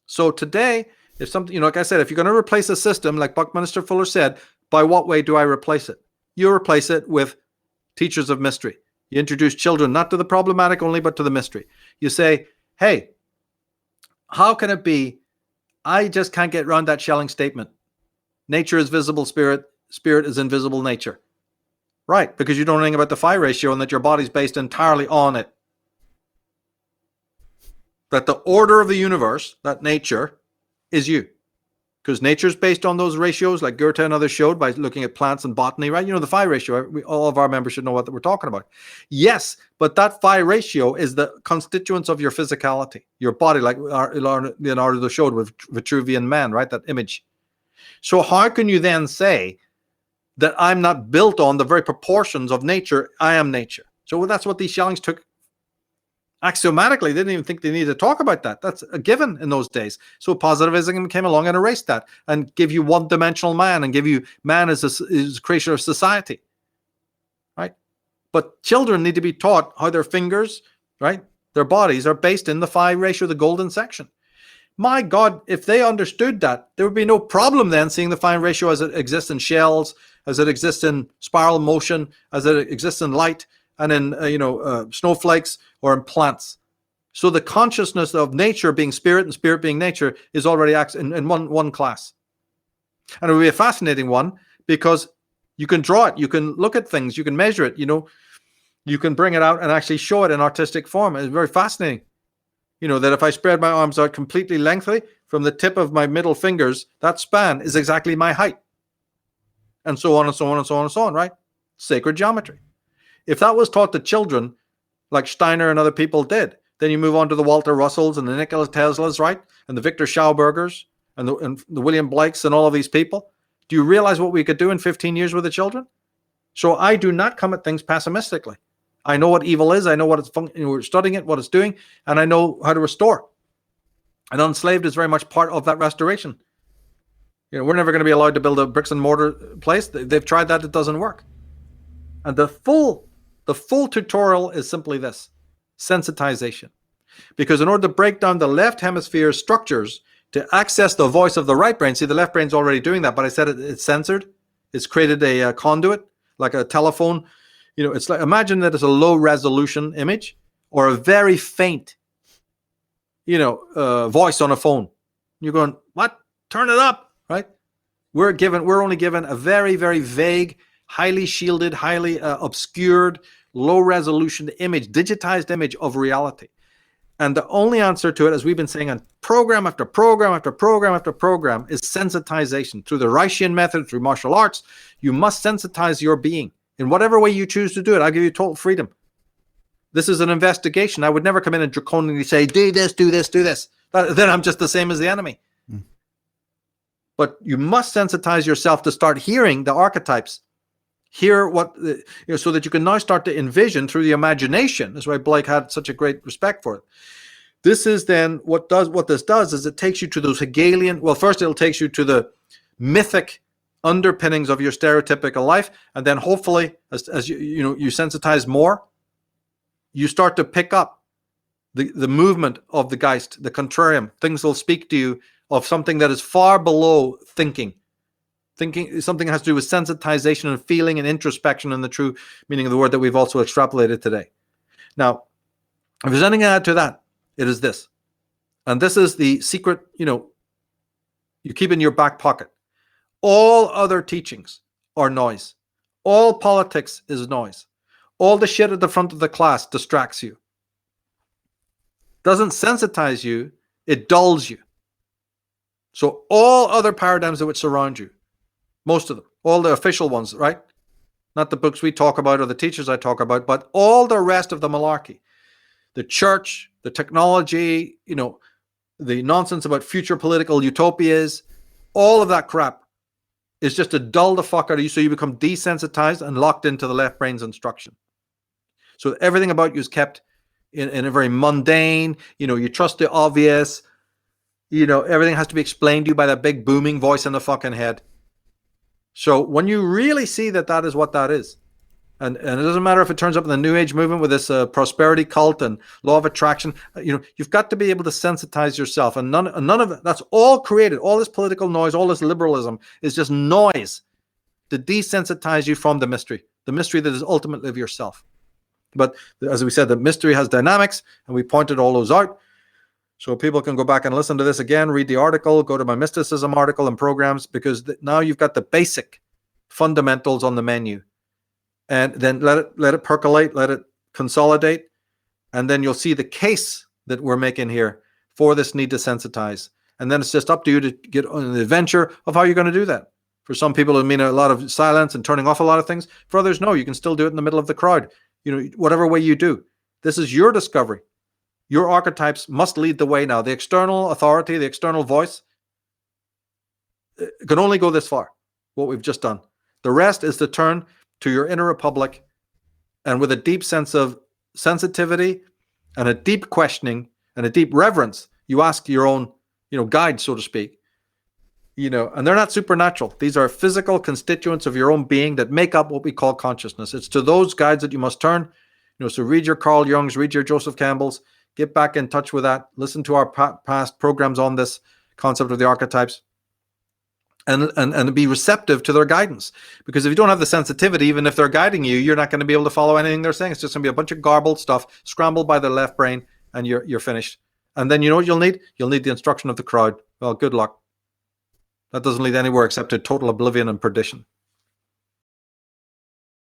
So today, if something, like I said, if you're going to replace a system, like Buckminster Fuller said, by what way do I replace it? You replace it with teachers of mystery. You introduce children not to the problematic only, but to the mystery. You say, hey, how can it be I just can't get around that Schelling statement? Nature is visible spirit, spirit is invisible nature. Right, because you don't know anything about the phi ratio and that your body's based entirely on it. That the order of the universe, that nature, is you. Because nature is based on those ratios, like Goethe and others showed by looking at plants and botany, right? The phi ratio, all of our members should know what we're talking about. Yes, but that phi ratio is the constituents of your physicality, your body, like Leonardo showed with Vitruvian Man, right? That image. So how can you then say that I'm not built on the very proportions of nature? I am nature. So that's what these Schellings took axiomatically. They didn't even think they needed to talk about that. That's a given in those days. So positivism came along and erased that and give you one-dimensional man and give you man as a creature of society, right? But children need to be taught how their fingers, right, their bodies are based in the phi ratio, the golden section. My God, if they understood that, there would be no problem then seeing the phi ratio as it exists in shells, as it exists in spiral motion, as it exists in light, and in snowflakes or in plants. So the consciousness of nature being spirit and spirit being nature is already in one class. And it would be a fascinating one because you can draw it, you can look at things, you can measure it, you can bring it out and actually show it in artistic form. It's very fascinating. That if I spread my arms out completely lengthy from the tip of my middle fingers, that span is exactly my height. And so on and so on and so on and so on, right? Sacred geometry. If that was taught to children, like Steiner and other people did, then you move on to the Walter Russells and the Nikola Teslas, right? And the Victor Schaubergers and the William Blakes and all of these people. Do you realize what we could do in 15 years with the children? So I do not come at things pessimistically. I know what evil is. I know what it's we're studying it, what it's doing, and I know how to restore. And Unslaved is very much part of that restoration. We're never going to be allowed to build a bricks and mortar place. They've tried that. It doesn't work. And the full tutorial is simply this: sensitization. Because in order to break down the left hemisphere structures to access the voice of the right brain, see, the left brain's already doing that, but I said it's censored. It's created a conduit, like a telephone. It's like, imagine that it's a low resolution image or a very faint, voice on a phone. You're going, what? Turn it up, right? We're only given a very, very vague, highly shielded, highly obscured, low resolution image, digitized image of reality. And the only answer to it, as we've been saying on program after program after program after program, is sensitization. Through the Reichian method, through martial arts, you must sensitize your being in whatever way you choose to do it. I'll give you total freedom. This is an investigation. I would never come in and draconianly say, do this, do this, do this. Then I'm just the same as the enemy. But you must sensitize yourself to start hearing the archetypes. Hear what, so that you can now start to envision through the imagination. That's why Blake had such a great respect for it. This is then what this does is it takes you to those Hegelian, well, first it'll take you to the mythic underpinnings of your stereotypical life, and then hopefully as you sensitize more, you start to pick up the movement of the Geist, the contrarium. Things will speak to you of something that is far below thinking. Something that has to do with sensitization and feeling and introspection in the true meaning of the word that we've also extrapolated today. Now, if there's anything to add to that, it is this. And this is the secret, you keep in your back pocket. All other teachings are noise. All politics is noise. All the shit at the front of the class distracts you. Doesn't sensitize you, it dulls you. So all other paradigms that would surround you, most of them, all the official ones, right? Not the books we talk about or the teachers I talk about, but all the rest of the malarkey. The church, the technology, the nonsense about future political utopias, all of that crap is just to dull the fuck out of you so you become desensitized and locked into the left brain's instruction. So everything about you is kept in a very mundane, you trust the obvious, everything has to be explained to you by that big booming voice in the fucking head. So when you really see that is what that is, And it doesn't matter if it turns up in the New Age movement with this prosperity cult and law of attraction. You've got to be able to sensitize yourself. And none of it, that's all created. All this political noise, all this liberalism is just noise to desensitize you from the mystery that is ultimately of yourself. But as we said, the mystery has dynamics, and we pointed all those out. So people can go back and listen to this again, read the article, go to my mysticism article and programs, because now you've got the basic fundamentals on the menu. And then let it percolate, let it consolidate, and then you'll see the case that we're making here for this need to sensitize. And then it's just up to you to get on the adventure of how you're going to do that. For some people, it means a lot of silence and turning off a lot of things. For others, no, you can still do it in the middle of the crowd. Whatever way you do. This is your discovery. Your archetypes must lead the way now. The external authority, the external voice, can only go this far, what we've just done. The rest is to turn to your inner republic, and with a deep sense of sensitivity and a deep questioning and a deep reverence, you ask your own, guide, so to speak. And they're not supernatural. These are physical constituents of your own being that make up what we call consciousness. It's to those guides that you must turn. So read your Carl Jung's, read your Joseph Campbell's, get back in touch with that. Listen to our past programs on this concept of the archetypes. And be receptive to their guidance. Because if you don't have the sensitivity, even if they're guiding you, you're not going to be able to follow anything they're saying. It's just going to be a bunch of garbled stuff scrambled by the left brain, and you're finished. And then you know what you'll need? You'll need the instruction of the crowd. Well, good luck. That doesn't lead anywhere except to total oblivion and perdition.